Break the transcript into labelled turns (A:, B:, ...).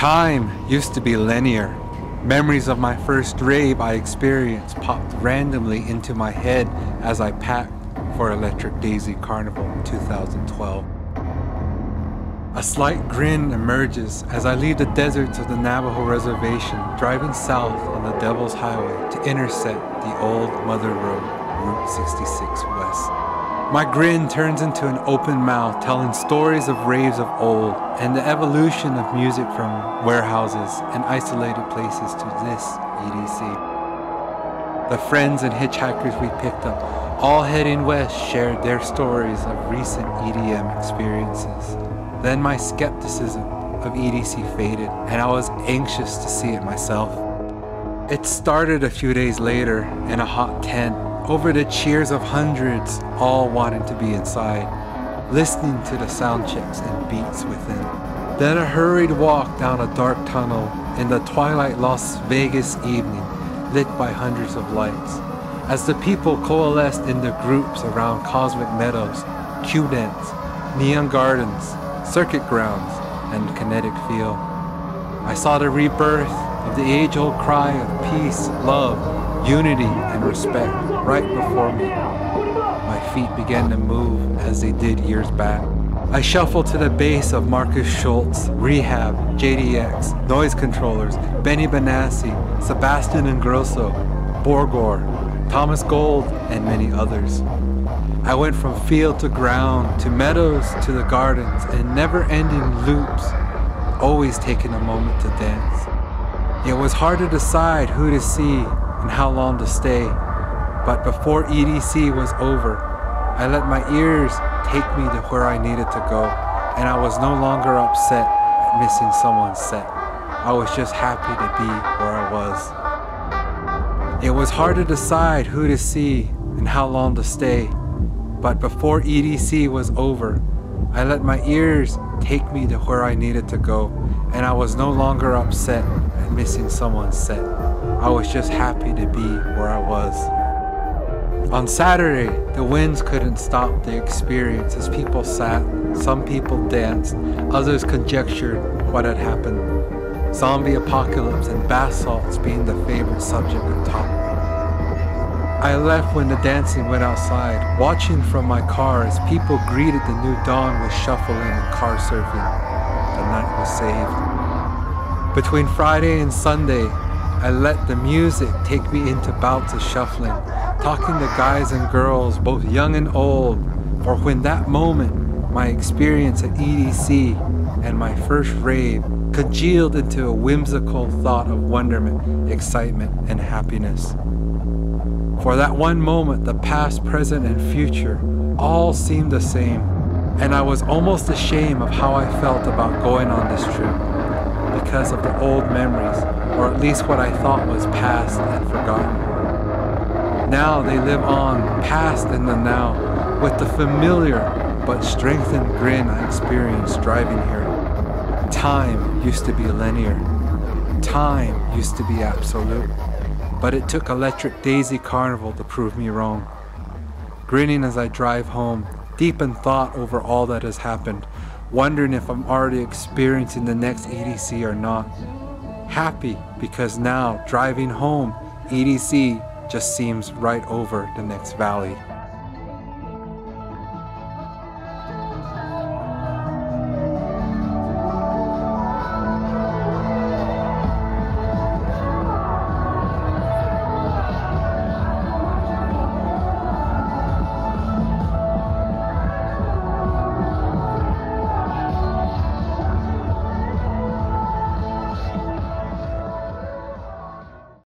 A: Time used to be linear. Memories of my first rave I experienced popped randomly into my head as I packed for Electric Daisy Carnival 2012. A slight grin emerges as I leave the deserts of the Navajo Reservation, driving south on the Devil's Highway to intersect the old Mother Road, Route 66 West. My grin turns into an open mouth telling stories of raves of old and the evolution of music from warehouses and isolated places to this EDC. The friends and hitchhikers we picked up, all heading west, shared their stories of recent EDM experiences. Then my skepticism of EDC faded, and I was anxious to see it myself. It started a few days later in a hot tent, over the cheers of hundreds, all wanting to be inside, listening to the sound checks and beats within. Then a hurried walk down a dark tunnel in the twilight Las Vegas evening, lit by hundreds of lights, as the people coalesced into groups around Cosmic Meadows, Q-Dance, Neon Gardens, Circuit Grounds, and Kinetic Field. I saw the rebirth of the age-old cry of peace, love, unity, and respect right before me. My feet began to move as they did years back. I shuffled to the bass of Marcus Schultz, Rehab, JDX, Noise Controllers, Benny Benassi, Sebastian Ingrosso, Borgor, Thomas Gold, and many others. I went from field to ground, to meadows, to the gardens, in never-ending loops, always taking a moment to dance. It was hard to decide who to see and how long to stay, but before EDC was over, I let my ears take me to where I needed to go, and I was no longer upset at missing someone's set. I was just happy to be where I was. It was hard to decide who to see and how long to stay, but before EDC was over, I let my ears take me to where I needed to go, and I was no longer upset at missing someone's set. I was just happy to be where I was. On Saturday, the winds couldn't stop the experience as people sat, some people danced, others conjectured what had happened. Zombie apocalypse and bath salts being the favorite subject of talk. I left when the dancing went outside, watching from my car as people greeted the new dawn with shuffling and car surfing. The night was saved. Between Friday and Sunday, I let the music take me into bouts of shuffling, talking to guys and girls, both young and old, for when that moment, my experience at EDC and my first rave congealed into a whimsical thought of wonderment, excitement, and happiness. For that one moment, the past, present, and future all seemed the same, and I was almost ashamed of how I felt about going on this trip because of the old memories, or at least what I thought was past and forgotten. Now they live on, past in the now, with the familiar but strengthened grin I experienced driving here. Time used to be linear. Time used to be absolute. But it took Electric Daisy Carnival to prove me wrong. Grinning as I drive home, deep in thought over all that has happened, wondering if I'm already experiencing the next EDC or not. Happy because now, driving home, EDC just seems right over the next valley.